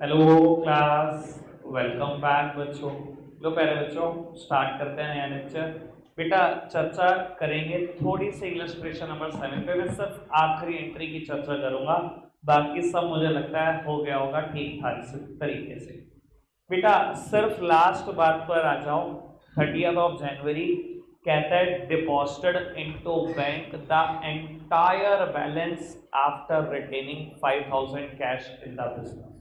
Hello class, welcome back बच्चों। लो पहले बच्चों स्टार्ट करते हैं नया लेक्चर। बेटा चर्चा करेंगे थोड़ी सी इलस्ट्रेशन नंबर 7 पे। मैं सिर्फ आखिरी एंट्री की चर्चा करूंगा, बाकी सब मुझे लगता है हो गया होगा ठीक ठाक तरीके से। बेटा सिर्फ लास्ट बात पर आ जाओ। 30th of January कहता है deposited into bank the entire balance after retaining 5000 cash in the business.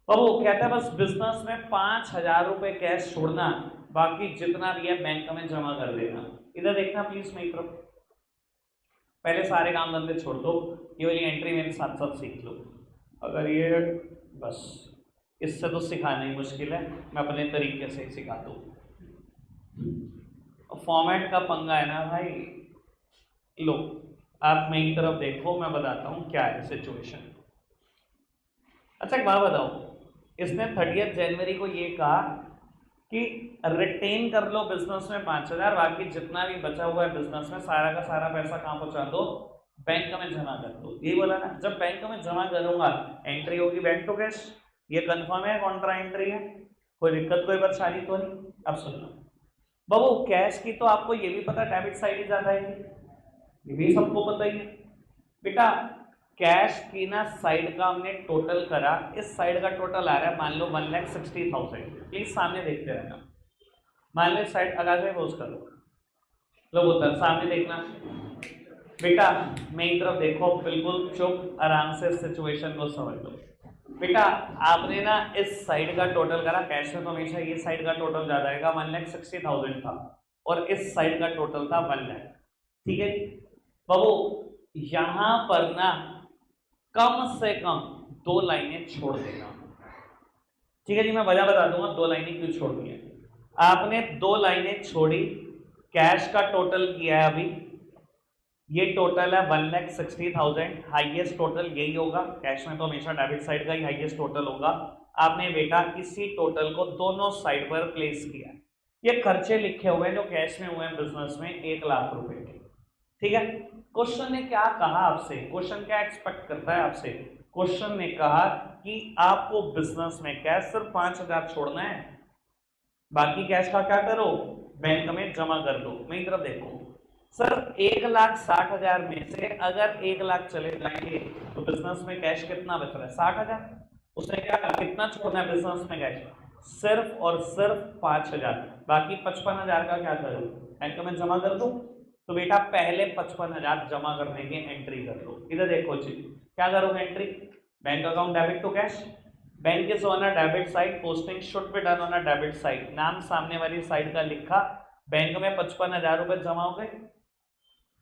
और वो कहता है बस बिजनेस में 5,000 रुपए कैश छोड़ना, बाकी जितना भी है बैंक में जमा कर देना। इधर देखना प्लीज मेरी तरफ। पहले सारे काम धंधे छोड़ दो, ये वाली एंट्री मेरे साथ साथ सीख लो। अगर ये बस इससे तो सिखाना ही मुश्किल है, मैं अपने तरीके से सिखा दूँ। फॉर्मेट का पंगा है ना भाई। लो आप मेरी तरफ देखो, मैं बताता हूँ क्या है सिचुएशन। अच्छा एक बात बताओ, इसने 30th जनवरी को ये कहा कि रिटेन कर लो बिजनेस में 5,000, बाकी जितना भी बचा हुआ है बिजनेस में सारा का सारा पैसा कहाँ पहुंचा दो, बैंक में जमा कर दो। ये बोला ना, जब बैंक में जमा करूंगा एंट्री होगी बैंक टू कैश। ये कंफर्म है कॉन्ट्रा एंट्री है, कोई दिक्कत कोई परेशानी तो नहीं। अब सुनना बाबू, कैश की तो आपको ये भी पता डेबिट साइड ही ज्यादा है, ये भी सबको पता ही है। बेटा कैश की ना साइड का हमने टोटल करा, इस साइड का टोटल आ रहा है मान लो 1,60,000। प्लीज सामने देखते रहना। मान लो साइड आगे से पोज करो, लो बोलता सामने देखना। बेटा मेरी तरफ देखो, बिल्कुल चुप आराम से सिचुएशन को समझ लो। बेटा आपने ना इस साइड का टोटल करा, कैश में तो हमेशा ये साइड का टोटल ज्यादा आएगा, 1,60,000 था, और इस साइड का टोटल था 1 लाख। ठीक है बाबू, यहां पर ना कम से कम 2 लाइनें छोड़ देना। ठीक है जी, मैं वजह बता दूंगा 2 लाइनें क्यों छोड़ दी है। आपने 2 लाइनें छोड़ी, कैश का टोटल किया है अभी, ये टोटल है 1,60,000। हाईएस्ट टोटल यही होगा, कैश में तो हमेशा डेबिट साइड का ही हाईएस्ट टोटल होगा। आपने बेटा इसी टोटल को दोनों साइड पर प्लेस किया। ये खर्चे लिखे हुए हैं जो कैश में हुए हैं बिजनेस में 1 लाख रुपए के। ठीक है, क्वेश्चन ने क्या कहा आपसे, क्वेश्चन क्या एक्सपेक्ट करता है आपसे। क्वेश्चन ने कहा कि आपको बिजनेस में कैश सिर्फ 5,000 छोड़ना है, बाकी कैश का क्या करो, बैंक में जमा कर दो। मेरी तरफ देखो सर, 1,60,000 में से अगर 1 लाख चले जाएंगे तो बिजनेस में कैश कितना बच रहा है, 60,000। उसने क्या कितना छोड़ना है बिजनेस में कैश, सिर्फ और सिर्फ 5,000। बाकी 55,000 का क्या करूं, बैंक में जमा कर दूं। तो बेटा पहले 55,000 जमा करने की एंट्री कर लो। इधर देखो जी, क्या करोगे entry, bank account debit to cash, bank is on a debit side, posting should be done on a debit side. नाम सामने वाली साइड का लिखा, बैंक में 55,000 रुपए जमा हो गए।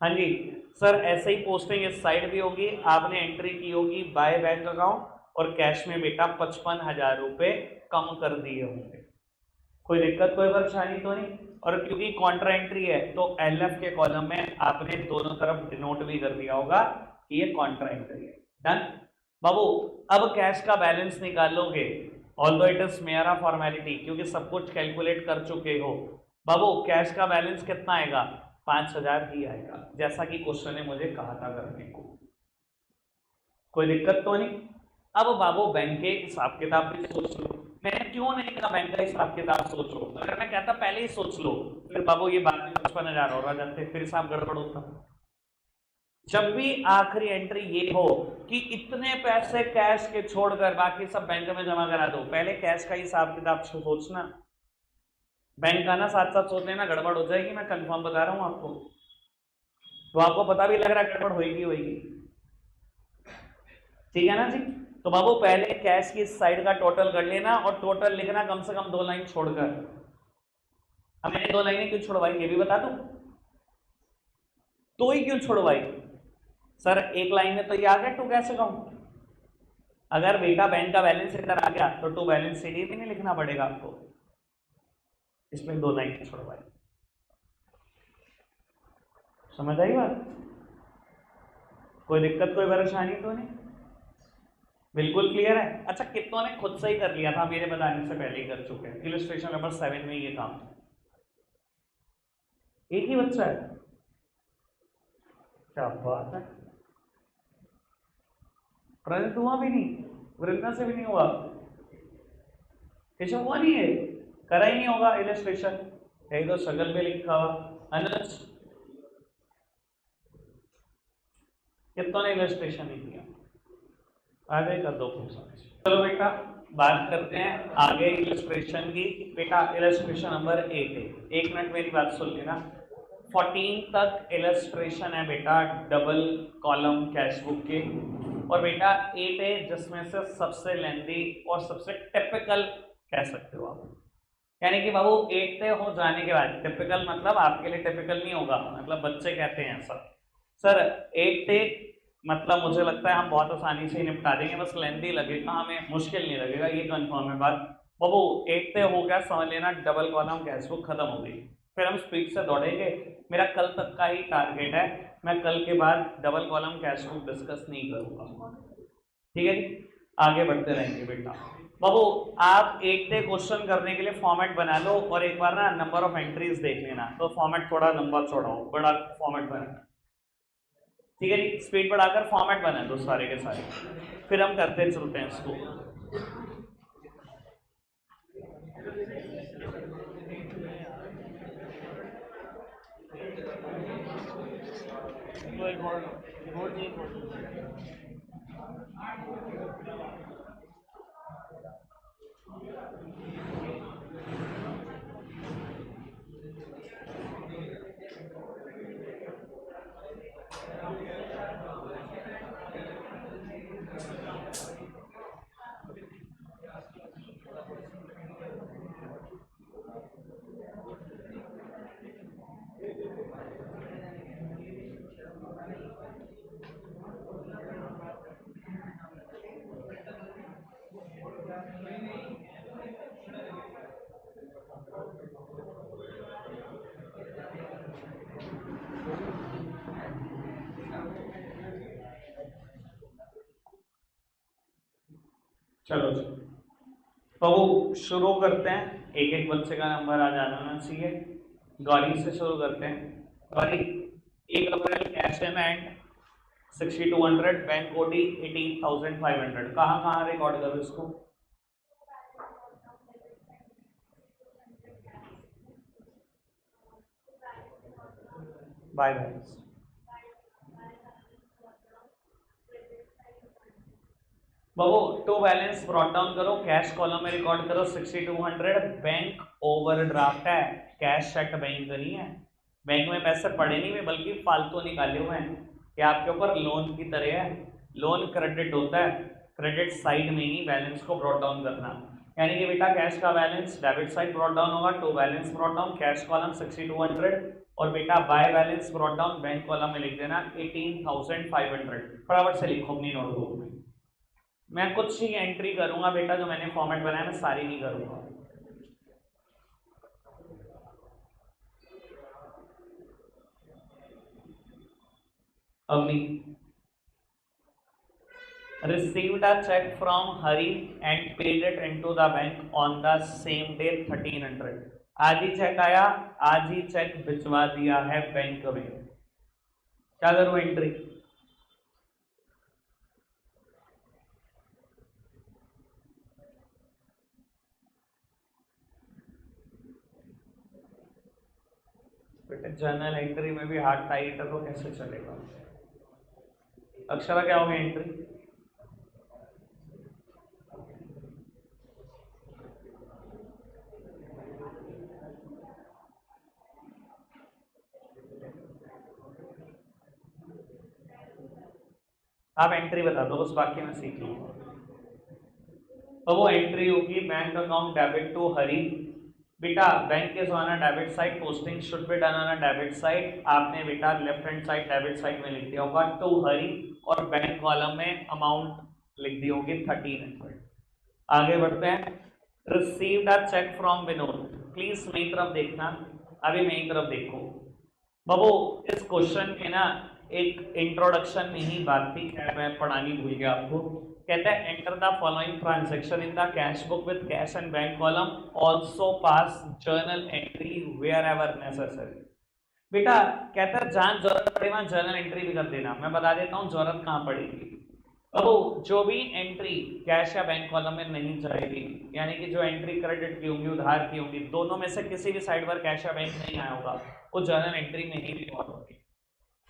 हाँ जी सर, ऐसे ही पोस्टिंग इस साइड भी होगी, आपने एंट्री की होगी बाय बैंक अकाउंट, और कैश में बेटा 55,000 रुपए कम कर दिए होंगे। कोई दिक्कत कोई परेशानी तो नहीं। और क्योंकि कॉन्ट्रा एंट्री है तो एलएफ के कॉलम में आपने दोनों तरफ डिनोट भी कर दिया होगा कि ये कॉन्ट्रा एंट्री है। डन बाबू, अब कैश का बैलेंस निकालोगे, ऑल्दो इट इज मेरा फॉर्मेलिटी, क्योंकि सब कुछ कैलकुलेट कर चुके हो। बाबू कैश का बैलेंस कितना आएगा, 5,000 ही आएगा, जैसा कि क्वेश्चन ने मुझे कहा था करने को। कोई दिक्कत तो नहीं। अब बाबू बैंक के हिसाब किताब भी सोच लो। मैंने क्यों नहीं कहा बैंक का हिसाब किताब सोच लो, अगर मैं कहता पहले ही सोच लो, फिर बाबू ये बाद में 55,000 और आ जाते, फिर हिसाब गड़बड़ होता। जब भी आखिरी एंट्री ये हो कि इतने पैसे कैश के छोड़कर बाकी सब बैंक में जमा करा दो, पहले कैश का हिसाब किताब सोचना। बैंक का ना साथ साथ सोच लेना, गड़बड़ हो जाएगी, मैं कंफर्म बता रहा हूं आपको। तो आपको पता भी लग रहा है गड़बड़ होगी होगी, ठीक है ना जी। तो बाबू पहले कैश की साइड का टोटल कर लेना, और टोटल लिखना कम से कम 2 लाइन छोड़कर। अब मैंने 2 लाइनें क्यों छोड़वाई ये भी बता दूं, तो ही क्यों छोड़वाई सर, 1 लाइन में तो ये आ गया टू कैश अकाउंट। अगर बेटा बैंक का बैलेंस इधर आ गया तो टू बैलेंस शीट भी नहीं लिखना पड़ेगा आपको, इसमें 2 लाइन छोड़वाई। समझ आई बात, कोई दिक्कत कोई परेशानी तो नहीं, बिल्कुल क्लियर है। अच्छा कितनों ने खुद से ही कर लिया था, मेरे बताने से पहले ही कर चुके हैं। इलस्ट्रेशन नंबर 7 में ये काम, एक ही बच्चा है, क्या बात है। प्रेजेंट हुआ भी नहीं, वृंदा से भी नहीं हुआ, ये हुआ नहीं है, करा ही नहीं होगा इलस्ट्रेशन, यही तो शक्ल पे लिखा हुआ। अनुज कितनों ने इलस्ट्रेशन नहीं किया, आगे कर दो क्वेश्चन। चलो बेटा बात करते हैं आगे इलस्ट्रेशन की। बेटा इलस्ट्रेशन नंबर 8 है, एक मिनट मेरी बात सुन लेना। 14 तक इलस्ट्रेशन है बेटा डबल कॉलम कैश बुक के, और बेटा 8 है जिसमें से सबसे लेंथी और सबसे टिपिकल कह सकते हो आप, यानी कि बाबू 8 हो जाने के बाद टिपिकल मतलब आपके लिए टिपिकल नहीं होगा, मतलब बच्चे कहते हैं सर 8 मतलब मुझे लगता है हम बहुत आसानी से निपटा देंगे, बस लेंथी लगेगा, हमें मुश्किल नहीं लगेगा, ये कंफर्म है बात। बाबू 8 हो गया, समझ लेना डबल कॉलम कैश बुक खत्म हो गई, फिर हम स्पीड से दौड़ेंगे। मेरा कल तक का ही टारगेट है, मैं कल के बाद double column cash book discuss नहीं करूंगा, ठीक है जी। आगे बढ़ते रहेंगे बेटा। बाबू आप 8 क्वेश्चन करने के लिए फॉर्मेट बना लो, और एक बार ना नंबर ऑफ एंट्रीज देख लेना, तो फॉर्मेट थोड़ा लंबा चौड़ा हो, बड़ा फॉर्मेट बना, ठीक है जी। स्पीड बढ़ाकर फॉर्मेट बना दो सारे के सारे, फिर हम करते चलते हैं इसको। चलो जी, तो वो शुरू करते हैं, एक एक बच्चे का नंबर आ जाना चाहिए। गौरी से शुरू करते हैं। Gauri 1 April cash in hand 6200, bank OD 18,500, कहाँ कहाँ रिकॉर्ड करो इसको। बाय बैलेंस, बाबू टू बैलेंस ब्रॉट डाउन करो, कैश कॉलम में रिकॉर्ड करो 6200, बैंक ओवरड्राफ्ट है, कैश सेट बैंक नहीं है, बैंक में पैसे पड़े नहीं हुए बल्कि फालतू निकाले हुए हैं, कि आपके ऊपर लोन की तरह है, लोन क्रेडिट होता है, क्रेडिट साइड में ही बैलेंस को ब्रॉट डाउन करना, यानी कि बेटा कैश का balance debit side brought down होगा, to balance brought down cash column 6200, और बेटा by balance brought down bank column में लिख देना 18,500, फटाफट से लिखो अपनी नोटबुक में। मैं कुछ ही एंट्री करूंगा बेटा, जो मैंने फॉर्मेट बनाया मैं सारी नहीं करूंगा। Avani received a check from Hari and paid it into the bank on the same day 1300, आज ही चेक आया, आज ही चेक भिजवा दिया है बैंक में, क्या करूं एंट्री। जर्नल एंट्री में भी हाथ टाइट है तो कैसे चलेगा। अक्षरा क्या होगी एंट्री। आप एंट्री बता दो बस, बाकी मैं सीख लूंगा। तो वो एंट्री होगी बैंक अकाउंट डेबिट टू हरी, बेटा bank is on a debit side, posting should be done on a debit side, आपने बेटा left hand side debit side में लिख दिया होगा टू हरी, और बैंक कॉलम में अमाउंट लिख दी होगी 1300। आगे बढ़ते हैं। Received a cheque from Vinod, please मेरी तरफ देखना, अभी मेरी तरफ देखो बाबू। इस क्वेश्चन के ना एक इंट्रोडक्शन में ही बात थी, मैं पढ़ानी भूल गया आपको। कहता है enter the following transaction in the cash book with cash and bank column, also pass journal entry wherever necessary. बेटा कहता है जहां जरूरत पड़े वहां जर्नल एंट्री भी कर देना, मैं बता देता हूं जरूरत कहां पड़ेगी। अब जो भी एंट्री कैश या बैंक कॉलम में नहीं जाएगी, यानी कि जो एंट्री क्रेडिट की होंगी उधार की होंगी, दोनों में से किसी भी साइड पर कैश या बैंक नहीं आया होगा, वो जर्नल एंट्री में ही रिकॉर्ड होगी।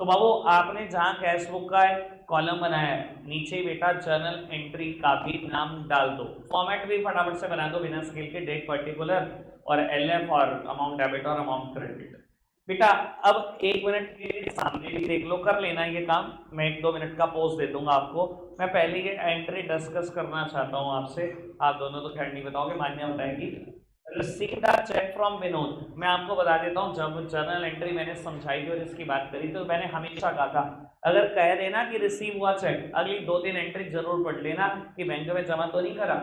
तो बाबू आपने जहां कैश बुक का कॉलम बनाया है, नीचे ही बेटा जर्नल एंट्री का भी नाम डाल दो। फॉर्मेट भी फटाफट से बना दो बिना स्केल के, डेट पर्टिकुलर और एलएफ और अमाउंट डेबिट और अमाउंट क्रेडिट। बेटा अब 1 मिनट के लिए सामने भी देख लो, कर लेना ये काम, मैं 1-2 मिनट का पोज दे दूंगा आपको। मैं पहले ये एंट्री डिस्कस करना चाहता हूँ आपसे, आप दोनों तो खैर नहीं बताओगे, मान्य बताएगी। Received a cheque from Vinod, मैं आपको बता देता हूँ, जब जर्नल एंट्री मैंने समझाई थी और इसकी बात करी तो मैंने हमेशा कहा था, अगर कह देना कि रिसीव हुआ चेक, अगली 2-3 एंट्री जरूर पढ़ लेना कि बैंक में जमा तो नहीं करा।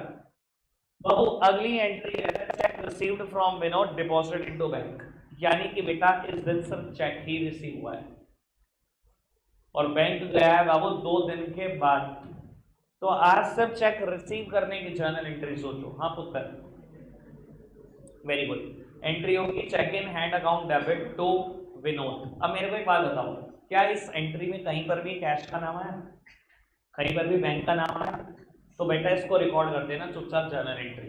तो अगली एंट्री है cheque received from Vinod deposited into bank, यानी कि बेटा इस दिन सिर्फ चेक ही रिसीव हुआ है और बैंक गया है बाबू 2 दिन के बाद। तो आज सिर्फ चेक रिसीव करने की जर्नल एंट्री सोचो। हाँ पुत्र, वेरी गुड। एंट्री होगी cheque in hand account debit to Vinod. अब मेरे को एक बात बताओ, क्या इस एंट्री में कहीं पर भी कैश का नाम है, कहीं पर भी बैंक का नाम है? तो बेटा इसको रिकॉर्ड कर देना चुपचाप जर्नल एंट्री।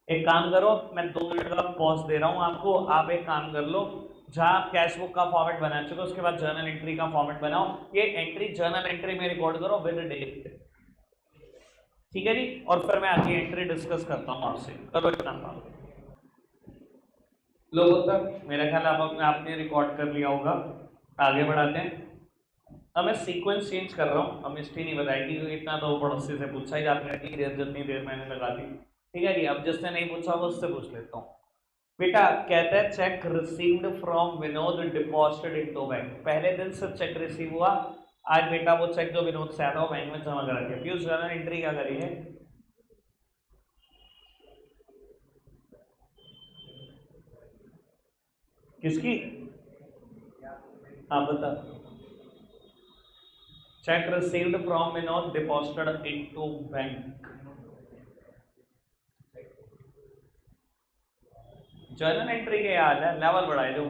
एक काम करो, मैं 2 मिनट का पॉज दे रहा हूं आपको, आप एक काम कर लो, जहां कैश बुक का फॉर्मेट बना चुके उसके बाद जर्नल एंट्री का फॉर्मेट बनाओ, ये एंट्री जर्नल एंट्री में रिकॉर्ड करो विद डेट, ठीक है जी। और फिर मैं आगे एंट्री डिस्कस करता हूं आपसे, करो इतना काम। लोगों तक मेरा ख्याल आपने रिकॉर्ड कर लिया होगा, आगे बढ़ाते हैं। अब मैं सीक्वेंस चेंज कर रहा हूँ, अब मिस्ट्री नहीं बताएगी क्योंकि इतना तो पड़ोसी से पूछा ही जाता है, जितनी देर मैंने लगा दी, ठीक है जी। अब जिसने नहीं पूछा वो उससे पूछ लेता हूँ। बेटा कहता है cheque received from Vinod deposited into bank, पहले दिन सिर्फ चेक रिसीव हुआ, आज बेटा वो चेक जो विनोद से आता है वो बैंक में जमा करा दिया। पीयूष जर्नल एंट्री क्या करेंगे? किसकी? हाँ बता। Check received from Vinod deposited into bank, journal entry के याद है, लेवल बढ़ाए दो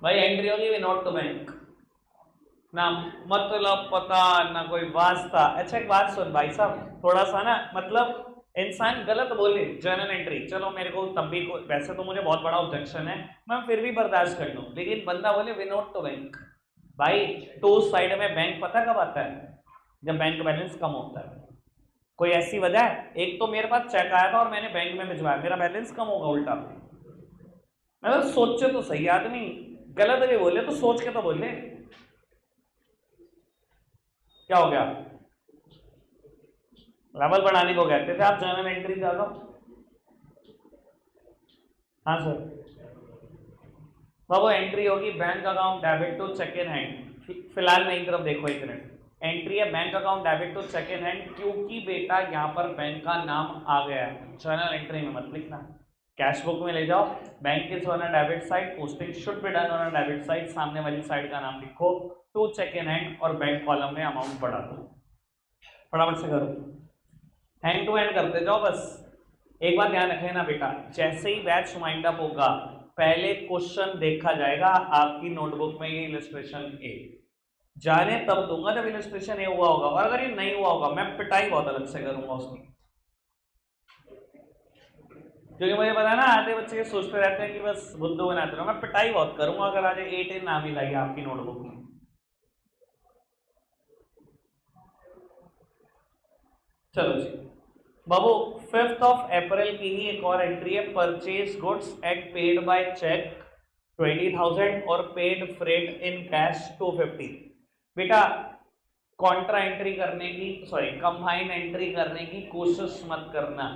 भाई। एंट्री होगी विनोद टू बैंक, ना मतलब पता ना कोई वास्ता। अच्छा एक बात सुन भाई साहब, थोड़ा सा ना मतलब इंसान गलत बोले जर्नल एंट्री, चलो मेरे को तब भी वैसे तो मुझे बहुत बड़ा ऑब्जेक्शन है, मैं फिर भी बर्दाश्त कर लूं, लेकिन बंदा बोले विनोद टू बैंक, भाई टू साइड में बैंक पता कब आता है? जब बैंक बैलेंस कम होता है। कोई ऐसी वजह है? एक तो मेरे पास चेक आया था और मैंने बैंक में भिजवाया, मेरा बैलेंस कम होगा उल्टा? मतलब सोचे तो सही आदमी, गलत भी बोले तो सोच के तो बोले। क्या हो गया? लेवल बढ़ाने को कहते थे आप, जर्नल एंट्री ज्यादा। हाँ सर। बाबू एंट्री होगी bank account debit to cheque in hand, फिलहाल मेरी तरफ देखो 1 मिनट। एंट्री है bank account debit to cheque in hand, क्योंकि बेटा यहाँ पर बैंक का नाम आ गया है, जर्नल एंट्री में मत लिखना। कैश बुक में ले जाओ, bank is on a debit side, posting should be done on a debit side, सामने वाली साइड का नाम लिखो, टू चेक इन हैंड और बैंक कॉलम में अमाउंट बढ़ा दो। फटाफट से करो, हैंड टू हैंड करते जाओ बस। एक बात ध्यान रखें ना बेटा, जैसे ही बैच वाइंड अप होगा पहले क्वेश्चन देखा जाएगा आपकी नोटबुक में, ये इलस्ट्रेशन ए जाने तब दूंगा जब इलस्ट्रेशन ए हुआ होगा, और अगर ये नहीं हुआ होगा मैं पिटाई बहुत अलग से करूंगा उसकी, क्योंकि मुझे पता है ना आधे बच्चे ये सोचते रहते हैं कि बस बुद्धू बनाते रहो, मैं पिटाई बहुत करूंगा अगर आज 8 ना भी लगी आपकी नोटबुक में। चलो जी बाबू, 5 अप्रैल की ही एक और एंट्री है, purchase goods at paid by cheque 20,000 और पेड फ्रेट इन कैश 250। बेटा कॉन्ट्रा एंट्री करने की, सॉरी कंबाइन एंट्री करने की कोशिश मत करना,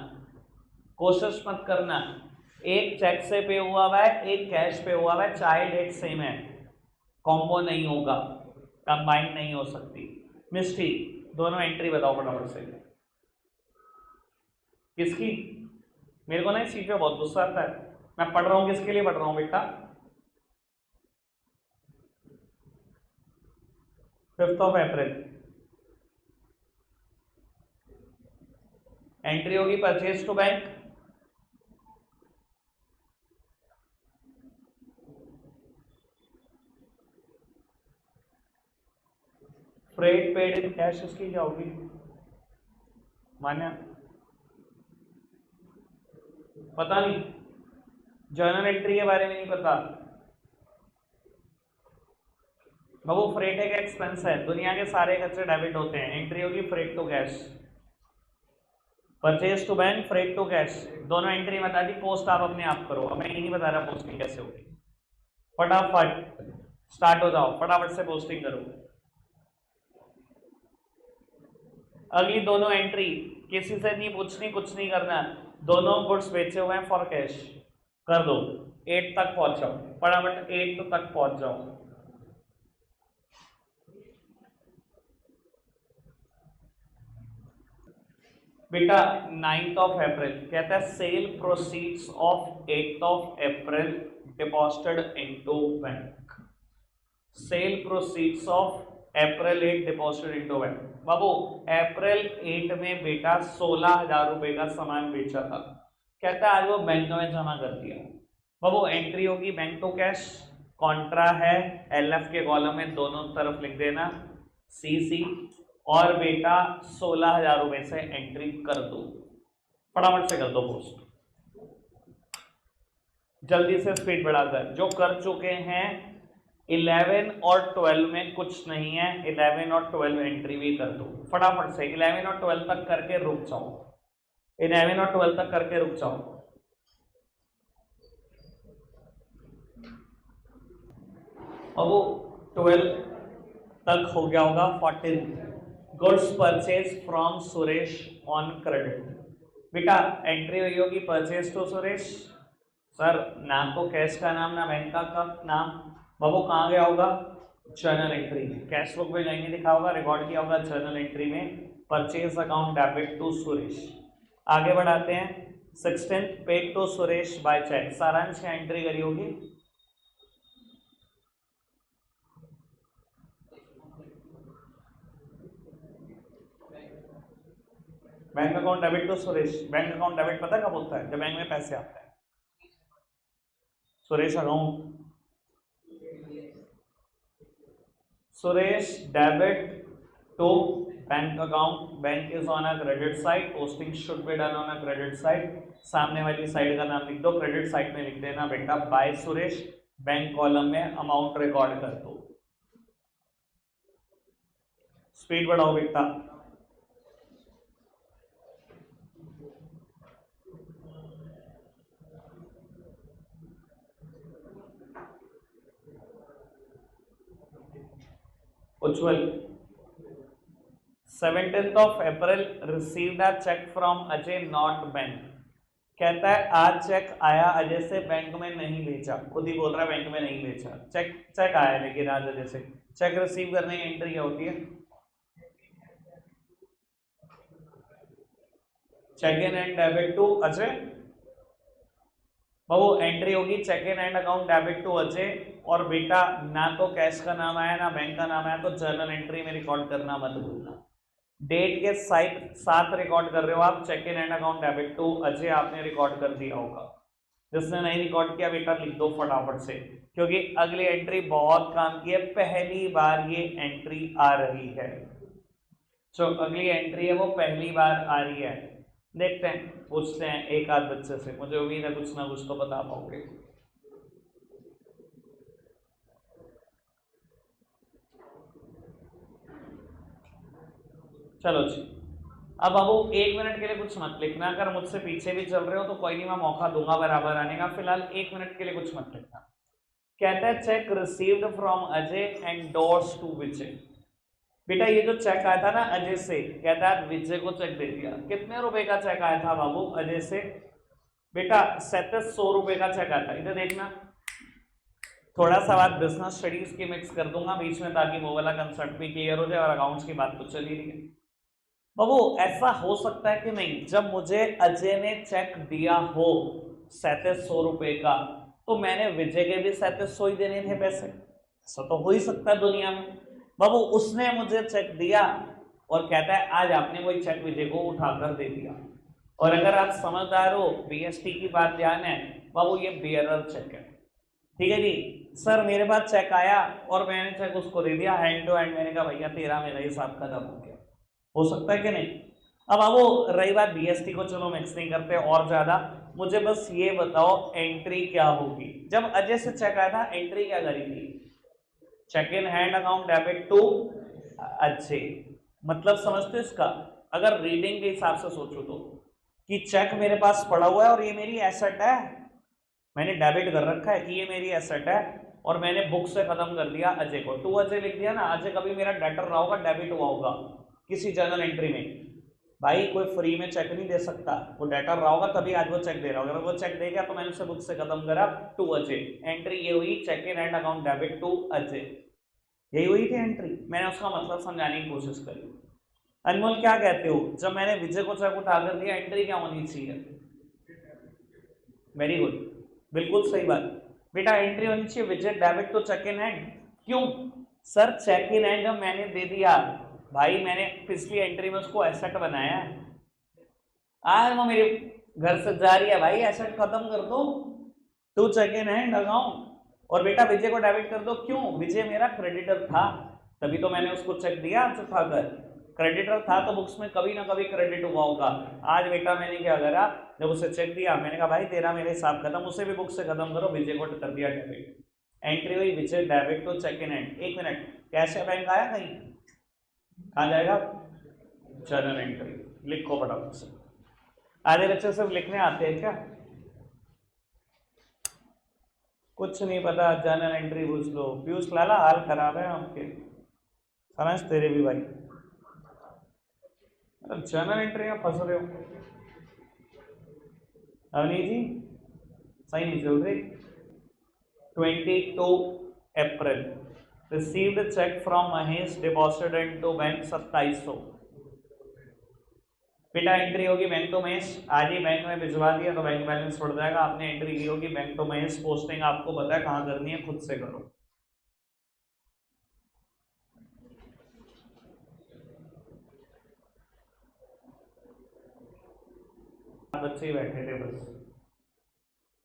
कोशिश मत करना। एक चेक से पे हुआ हुआ है, एक कैश पे हुआ हुआ है, चाहे डेट सेम है, कॉम्बो नहीं होगा, कंबाइन नहीं हो सकती। मिस्टी दोनों एंट्री बताओ फटाफट से। किसकी? मेरे को ना इस चीज पे बहुत गुस्सा आता है, मैं पढ़ रहा हूं किसके लिए पढ़ रहा हूं बेटा? 5 अप्रैल एंट्री होगी purchase to bank, freight paid in cash इसकी क्या होगी मान्या? पता नहीं, जर्नल एंट्री के बारे में नहीं पता। बाबू फ्रेट एक एक्सपेंस है, दुनिया के सारे खर्चे डेबिट होते हैं। एंट्री होगी freight to cash, purchase to bank, freight to cash, दोनों एंट्री बता दी। पोस्ट आप अपने आप करो, अब मैं ये नहीं बता रहा पोस्टिंग कैसे होगी। फटाफट स्टार्ट हो जाओ, फटाफट से पोस्टिंग करो। अगली दोनों एंट्री किसी से नहीं पूछनी, कुछ नहीं करना, दोनों गुड्स बेचे हुए हैं फॉर कैश, कर दो। 8 तक पहुंच जाओ, फटाफट 8 तक पहुंच जाओ। बेटा 9th ऑफ अप्रैल कहता है sale proceeds of 8th of April deposited into bank. Sale proceeds of April 8 deposited into bank. बाबू अप्रैल 8 में बेटा 16,000 रुपए का सामान बेचा था, कहता है आज वो बैंक में जमा कर दिया। बाबू एंट्री होगी बैंक टू कैश, कॉन्ट्रा है एलएफ के कॉलम में दोनों तरफ लिख देना सीसी, और बेटा 16,000 रुपए से एंट्री कर दो, फटाफट से कर दो पोस्ट, जल्दी से स्पीड बढ़ाकर। जो कर चुके हैं 11 और 12 में कुछ नहीं है, 11 और 12 एंट्री भी कर दो फटाफट से। 11 और 12 तक करके रुक जाओ, 11 और 12 तक करके रुक जाओ। अब वो 12 तक हो गया होगा। 14 goods purchase from Suresh on credit. बेटा एंट्री हुई होगी परचेज टू सुरेश, सर ना तो कैश का नाम ना बैंक का नाम। बाबू कहाँ गया होगा? जर्नल एंट्री में। कैश बुक में कहीं लिखा होगा, रिकॉर्ड किया होगा जर्नल एंट्री में, purchase account debit to Suresh. आगे बढ़ाते हैं। 16th paid to Suresh by cheque, सारांश की एंट्री करी होगी। Bank account debit to Suresh. Bank account debit पता कब होता है? जब बैंक में पैसे आते हैं। Suresh account, Suresh debit to bank account, bank is on a credit side, posting should be done on a credit side. सामने वाली साइड का नाम लिख दो, क्रेडिट साइड में लिख देना बेटा बाय सुरेश, बैंक कॉलम में अमाउंट रिकॉर्ड कर दो। स्पीड बढ़ाओ बेटा। Ujjwal 17th of April received a cheque from Ajay not bank. कहता है आज चेक आया अजय से, बैंक में नहीं भेजा। खुद ही बोल रहा है बैंक में नहीं भेजा, चेक आया लेकिन आज अजय से। चेक रिसीव करने की एंट्री क्या होती है? Cheque in hand debit to Ajay. बाबू एंट्री होगी cheque in hand account debit to Ajay, और बेटा ना तो कैश का नाम आया ना बैंक का नाम आया, तो जर्नल एंट्री में रिकॉर्ड करना मत भूलना। डेट के साथ रिकॉर्ड कर रहे हो आप, cheque in hand account debit to Ajay आपने रिकॉर्ड कर दिया होगा। जिसने नहीं रिकॉर्ड किया बेटा लिख दो फटाफट से, क्योंकि अगली एंट्री बहुत काम की है, पहली बार ये एंट्री आ रही है। जो अगली एंट्री है वो पहली बार आ रही है। देखते हैं, पूछते हैं एक आध बच्चे से, मुझे उम्मीद है कुछ ना कुछ तो बता पाओगे। चलो जी, अब बाबू 1 मिनट के लिए कुछ मत लिखना। अगर मुझसे पीछे भी चल रहे हो तो कोई नहीं, मैं मौका दूंगा बराबर आने का। फिलहाल 1 मिनट के लिए कुछ मत लिखना। कहता है cheque received from Ajay endorsed to Vijay. बेटा ये जो चेक आया था ना अजय से, कहता है विजय को चेक दे दिया। कितने रुपए का चेक आया था बाबू अजय से? बेटा 3700 रुपए का चेक आया था। इधर देखना, थोड़ा सा बात बिजनेस स्टडीज की मिक्स कर दूंगा बीच में, ताकि वो वाला कंसेप्ट भी क्लियर हो जाए, और अकाउंट्स की बात तो चल ही रही है। बाबू ऐसा हो सकता है कि नहीं, जब मुझे अजय ने चेक दिया हो 3700 रुपए का, तो मैंने विजय के भी 3700 ही देने थे पैसे। ऐसा तो हो ही सकता है दुनिया में। बाबू उसने मुझे चेक दिया और कहता है आज आपने वही चेक विजय को उठाकर दे दिया। और अगर आप समझदार हो, बीएसटी की बात ध्यान है बाबू, ये बियरर चेक है, ठीक है जी। सर मेरे पास चेक आया और मैंने चेक उसको दे दिया हैंड टू हैंड, मैंने कहा भैया तेरा मेरा हिसाब खत्म हो गया, हो सकता है कि नहीं? अब वो रही बात बीएसटी को, चलो मिक्स नहीं करते और ज्यादा, मुझे बस ये बताओ एंट्री क्या होगी? जब अजय से चेक आया था एंट्री क्या करी थी? Cheque in hand account debit to Ajay. मतलब समझते हो इसका? अगर रीडिंग के हिसाब से सोचो तो, कि चेक मेरे पास पड़ा हुआ है और ये मेरी एसेट है, मैंने डेबिट कर रखा है कि ये मेरी एसेट है, और मैंने बुक से खत्म कर दिया अजय को, टू अजय लिख दिया ना। अजय कभी मेरा डेटर रहा होगा, डेबिट हुआ होगा किसी जर्नल एंट्री में। भाई कोई फ्री में चेक नहीं दे सकता, वो डेटर रहा होगा तभी आज वो चेक दे रहा होगा। अगर वो चेक दे गया तो मैंने उसे बुक से खत्म करा, टू अजय। एंट्री ये हुई cheque in hand account debit to Ajay, यही हुई थी एंट्री। मैंने उसका मतलब समझाने की कोशिश करी। अनमोल क्या कहते हो, जब मैंने विजय को चेक उठा कर दिया एंट्री क्या होनी चाहिए? वेरी गुड, बिल्कुल सही बात बेटा, एंट्री होनी चाहिए Vijay debit to cheque in hand. क्यों सर? चेक इन हैंड जब मैंने दे दिया भाई, मैंने पिछली एंट्री में उसको एसेट बनाया, आज वो मेरे घर से जा रही है भाई, एसेट खत्म कर दो, to cheque in hand account, और बेटा विजय को डेबिट कर दो। क्यों? विजय मेरा क्रेडिटर था, तभी तो मैंने उसको चेक दिया उठाकर। क्रेडिटर था तो बुक्स में कभी ना कभी क्रेडिट हुआ होगा। आज बेटा मैंने क्या करा, जब उसे चेक दिया मैंने कहा भाई तेरा मेरे हिसाब खत्म, उसे भी बुक से खत्म करो, विजय को कर दिया डेबिट। एंट्री हुई Vijay debit to cheque in hand. एक मिनट, कैश या बैंक आया कहीं? कहाँ जाएगा? Journal entry. लिखो फटाफट से। आधे बच्चे सिर्फ लिखने आते हैं क्या? कुछ नहीं पता, जर्नल एंट्री पूछ लो। पीयूष लाला हाल खराब है आपके, समझ तेरे भी भाई, जर्नल एंट्री में फंस रहे हो। अवनी जी सही नहीं चल रही। 22 April received cheque from Mahesh deposited into bank 2700। बेटा एंट्री होगी बैंक टू महेश, आज ही बैंक में भिजवा दिया तो बैंक बैलेंस बढ़ जाएगा। आपने एंट्री की होगी बैंक टू महेश, पोस्टिंग आपको पता है कहाँ करनी है, खुद से करो। बच्चे ही बैठे थे बस।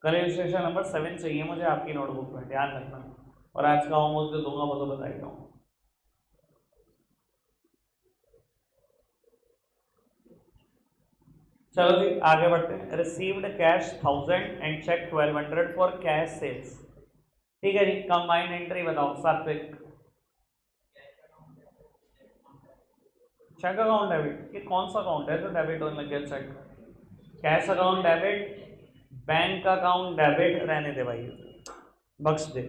कल इलस्ट्रेशन नंबर 7 चाहिए मुझे आपकी नोटबुक में, ध्यान रखना। और आज का होमवर्क जो दूंगा वो तो बता ही दूँ। चलो जी आगे बढ़ते हैं। Received cash 1000 and cheque 1200 for cash sales. ठीक है जी, कंबाइंड एंट्री बताओ सात्विक। चेक अकाउंट डेबिट, ये कौन सा अकाउंट है जो डेबिट होने लग गया? Cheque, cash account debit, bank account debit, रहने दे भाई बख्श दे।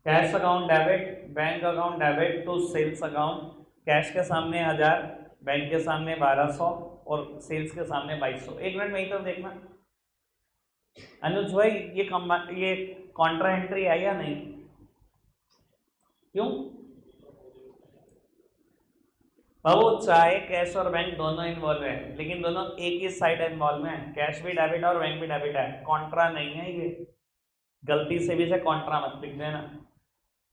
Cash account debit, bank account debit to sales account. Cash के सामने 1000, बैंक के सामने 1200 और सेल्स के सामने 2200। एक मिनट में ही तो देखना अनुज भाई, ये कॉन्ट्रा एंट्री आई या नहीं? क्यों बाबू? चाहे कैश और बैंक दोनों इन्वॉल्व है, लेकिन दोनों एक ही साइड इन्वॉल्व है। कैश भी डेबिट और बैंक भी डेबिट है, कॉन्ट्रा नहीं है ये। गलती से भी से कॉन्ट्रा मत लिख देना।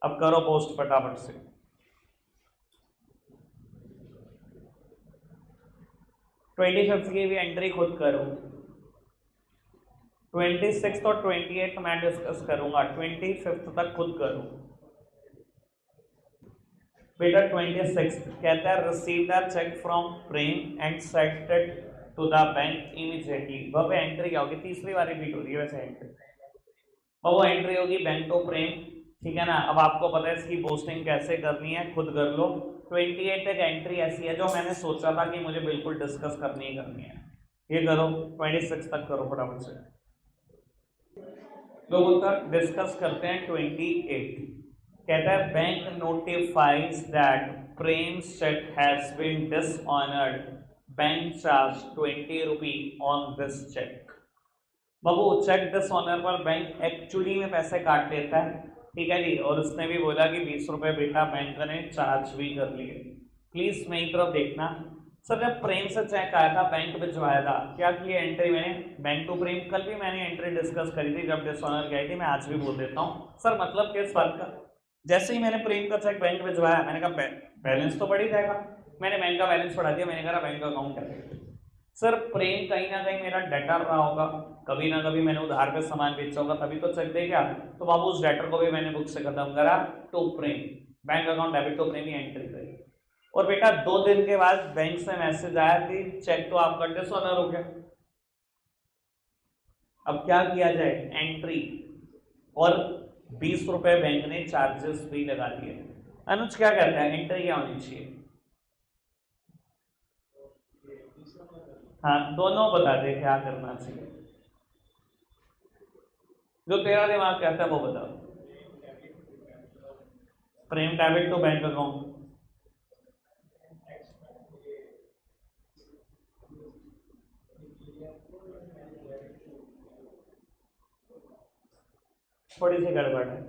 अब करो पोस्ट फटाफट से। 25 की भी एंट्री खुद करो। 26 और 28 मैं डिस्कस करूंगा, 25 तक खुद करो बेटा। 26 कहता है receive the cheque from Prem and sent it to the bank immediately. वह पे एंट्री क्या होगी? तीसरी बार रिपीट हो रही है वैसे एंट्री, और वो एंट्री होगी बैंक टू प्रेम। ठीक है ना? अब आपको पता है इसकी पोस्टिंग कैसे करनी है, खुद कर लो। 28 तक एंट्री ऐसी है जो मैंने सोचा था कि मुझे बिल्कुल डिस्कस करनी ही करनी है, ये करो। 26 तक करो फटाफट से। लोग उत्तर डिस्कस करते हैं। 28 कहता है bank notifies that Prem's cheque has been dishonoured, bank charge 20 rupee on this cheque. बाबू चेक डिसऑनर पर बैंक एक्चुअली में पैसे काट लेता है, ठीक है जी, और उसने भी बोला कि 20 रुपए बेटा बैंक ने चार्ज भी कर लिए। प्लीज मेरी तरफ देखना। सर जब प्रेम से चेक आया था बैंक भिजवाया था, क्या किया एंट्री मैंने? बैंक टू प्रेम। कल भी मैंने एंट्री डिस्कस करी थी जब डिसऑनर गई थी, मैं आज भी बोल देता हूँ। सर मतलब किस बात का? जैसे ही मैंने प्रेम का चेक बैंक भिजवाया, मैंने कहा बैलेंस तो बढ़ ही जाएगा। मैंने बैंक का बैलेंस बढ़ा दिया, मैंने कहा बैंक अकाउंट डेबिट। सर प्रेम कहीं ना कहीं मेरा डेटर रहा होगा, कभी ना कभी मैंने उधार पे सामान बेचा होगा, तभी तो चेक दे गया। तो बाबू उस डेटर को भी मैंने बुक से खत्म करा, तो Prem bank account debit to Prem ही एंट्री करी। और बेटा 2 दिन के बाद बैंक से मैसेज आया कि चेक तो आपका डिसऑनर हो गया। अब क्या किया जाए, एंट्री, और 20 रुपए बैंक ने चार्जेस भी लगा दिए। अनुज क्या कहता है, एंट्री क्या होनी चाहिए? हाँ दोनों बता दे क्या करना चाहिए, जो तेरा दिमाग कहता है वो बता। प्रेम डेबिट टू बैंक अकाउंट, थोड़ी सी गड़बड़ है।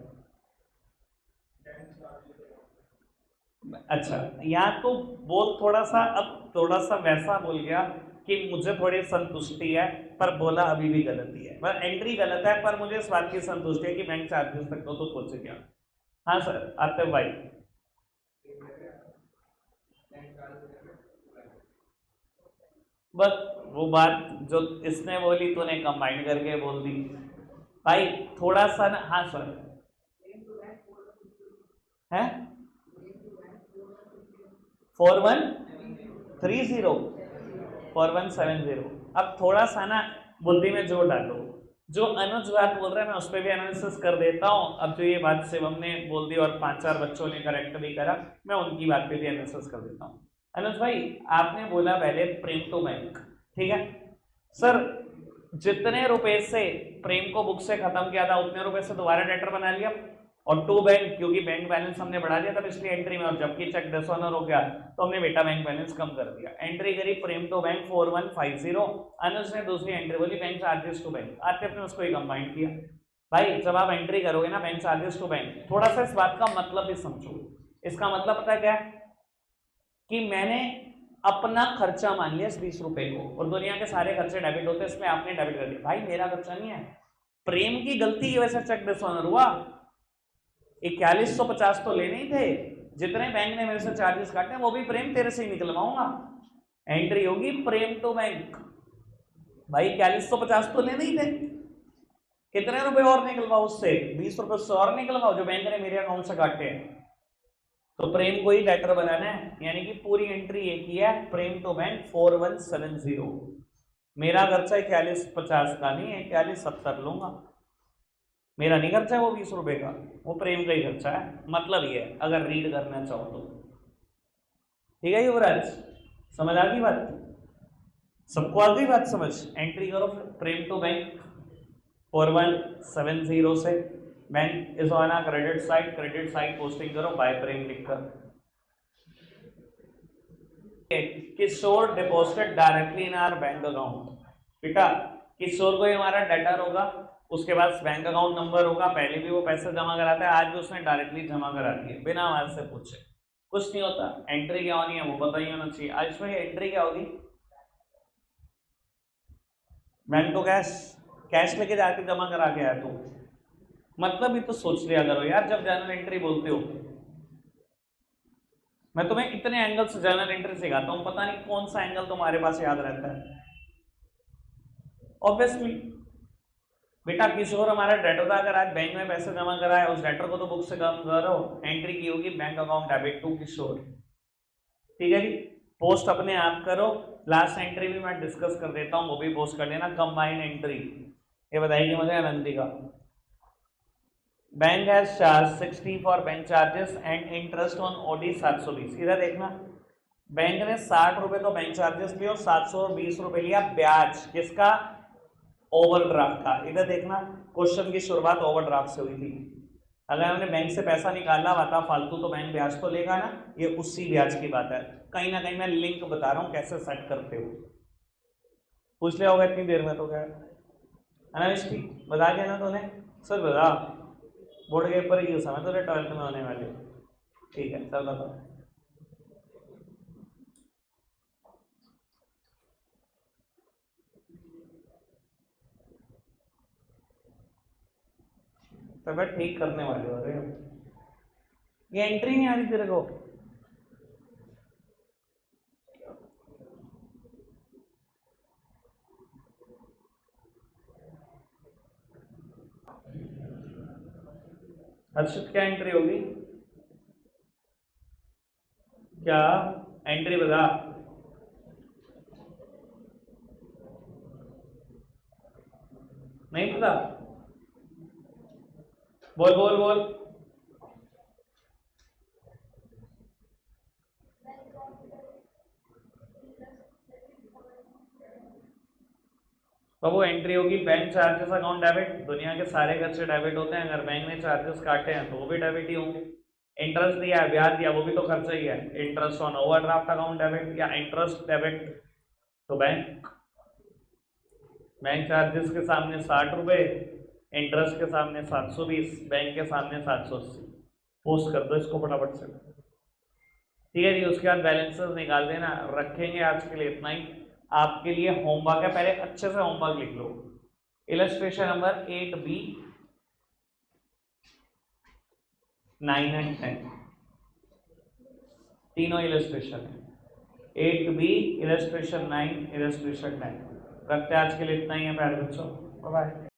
अच्छा, यहाँ तो बोल थोड़ा सा, अब थोड़ा सा वैसा बोल गया कि मुझे थोड़ी संतुष्टि है, पर बोला अभी भी गलती है, मतलब एंट्री गलत है पर मुझे इस बात की संतुष्टि है कि बैंक चार्जेस तक तो पहुंच गया। हाँ सर आते भाई। बस वो बात जो इसने बोली तूने कंबाइन करके बोल दी भाई, थोड़ा सा ना। हाँ सर, है 4130 4170। अब थोड़ा सा ना बुद्धि में जोर डालो, जो अनुज बात बोल रहा है मैं उस पर भी एनालिसिस कर देता हूँ। अब जो ये बात शिवम ने बोल दी और 5-4 बच्चों ने करेक्ट भी करा, मैं उनकी बात पे भी एनालिसिस कर देता हूँ। अनुज भाई आपने बोला पहले प्रेम टू बैंक, ठीक है सर, जितने रुपए से प्रेम को बुक से खत्म किया था उतने रुपए से दोबारा डेटर बना लिया, और टू बैंक क्योंकि बैंक बैलेंस हमने बढ़ा दिया तब इसलिए एंट्री में, और जबकि चेक डिसऑनर हो गया तो हमने बेटा बैंक बैलेंस कम कर दिया। एंट्री करी प्रेम टू बैंक 4150, अनुज ने दूसरी एंट्री बोली बैंक चार्जेस टू बैंक, आते अपने उसको ही कंबाइन किया। भाई जब आप एंट्री करोगे ना बैंक चार्जेस टू बैंक, थोड़ा सा इस बात का मतलब भी समझो। इसका मतलब पता है क्या है, कि मैंने अपना खर्चा मान लिया 20 रुपए को, और दुनिया के सारे खर्चे डेबिट होते हैं, इसमें आपने डेबिट कर दिया। भाई मेरा खर्चा नहीं है, प्रेम की गलती की वजह से चेक डिसऑनर हुआ। 4150 तो लेने ही थे, जितने बैंक ने मेरे से चार्जेस काटे वो भी प्रेम तेरे से ही निकलवाऊंगा। एंट्री होगी प्रेम टू बैंक, भाई 4150 तो लेने ही थे, कितने रुपए और निकलवाओ उससे, 20 रुपए उससे और निकलवाओ जो बैंक ने मेरे अकाउंट से काटे हैं। तो प्रेम को ही डेटर बनाना है, यानी कि पूरी एंट्री एक ही है, प्रेम टू बैंक 4170। मेरा खर्चा 4150 का नहीं है, 4170 लूंगा, मेरा नहीं खर्चा है वो 20 रुपए का, वो प्रेम का ही खर्चा है। मतलब ये है अगर रीड करना चाहो तो। ठीक है युवराज, समझ आ गई बात? सबको आ गई बात समझ? एंट्री करो प्रेम टू बैंक 4170 से, bank is on a credit side posting करो बाय प्रेम लिखकर। Kishore deposited directly in our bank account, बेटा किशोर को ही हमारा डेटर होगा, उसके बाद बैंक अकाउंट नंबर होगा, पहले भी वो पैसे जमा कराता है, आज भी उसने डायरेक्टली जमा करा दिए बिना हमारे से पूछे, कुछ नहीं होता। एंट्री क्या होनी है वो पता ही होना चाहिए। आज इसमें एंट्री क्या होगी, बैंक तो कैश लेके जाके जमा करा के आया, तो मतलब ही तो सोच लिया करो यार जब जर्नल एंट्री बोलते हो। मैं तुम्हें इतने एंगल से जर्नल एंट्री सिखाता हूं, पता नहीं कौन सा एंगल तुम्हारे पास याद रहता है। ऑब्वियसली बेटा किशोर हमारा डेटर था, अगर आज बैंक में पैसे जमा कराए उस डेटर को तो बुक से कम करो, एंट्री की होगी बैंक अकाउंट डेबिट टू किशोर। ठीक है जी, पोस्ट अपने आप करो, लास्ट एंट्री भी मैं डिस्कस कर देता हूं, वो भी पोस्ट कर देना, कंबाइन एंट्री। ये बताइए मुझे आनंदी का, bank has charge 60 for bank charges and interest on OD 720। इधर देखना, बैंक ने 60 रुपए तो बैंक चार्जेस लिए और 720 रुपए लिया ब्याज, किसका, ओवरड्राफ्ट का। इधर देखना क्वेश्चन की शुरुआत ओवरड्राफ्ट से हुई थी, अगर हमने बैंक से पैसा निकाला हुआ था फालतू तो बैंक ब्याज तो लेगा ना, ये उसी ब्याज की बात है। कहीं ना कहीं मैं लिंक बता रहा हूं कैसे सेट करते हो, पूछ लिया होगा इतनी देर में तो। क्या अनाविष्टि बता दिया ना तूने, सर बता, बोर्ड के ऊपर ही समय तो 12th में होने वाले। ठीक है चल बताओ। तब ठीक करने वाले हो रहे हो, ये एंट्री नहीं आ रही तेरे को। हर्षित क्या एंट्री होगी, क्या एंट्री बता। नहीं पता, बोल बोल बोल। तो वो एंट्री होगी बैंक चार्जेस अकाउंट डेबिट। दुनिया के सारे खर्चे डेबिट होते हैं, अगर बैंक ने चार्जेस काटे हैं तो वो भी डेबिट ही होंगे। इंटरेस्ट दिया है, ब्याज दिया, वो भी तो खर्चा ही है। Interest on overdraft account debit या इंटरेस्ट डेबिट, तो बैंक चार्जेस के सामने 60 रुपए, इंटरेस्ट के सामने 720, बैंक के सामने 780। पोस्ट कर दो इसको फटाफट से। ठीक है जी, उसके बाद बैलेंसेस निकाल देना। रखेंगे आज के लिए इतना ही। आपके लिए होमवर्क है, पहले अच्छे से होमवर्क लिख लो। इलस्ट्रेशन नंबर 8B, 9 एंड 10 तीनों इलस्ट्रेशन है। 8B, illustration 9, illustration 10। रखते आज के लिए इतना ही है प्यारे बच्चों, बाय बाय।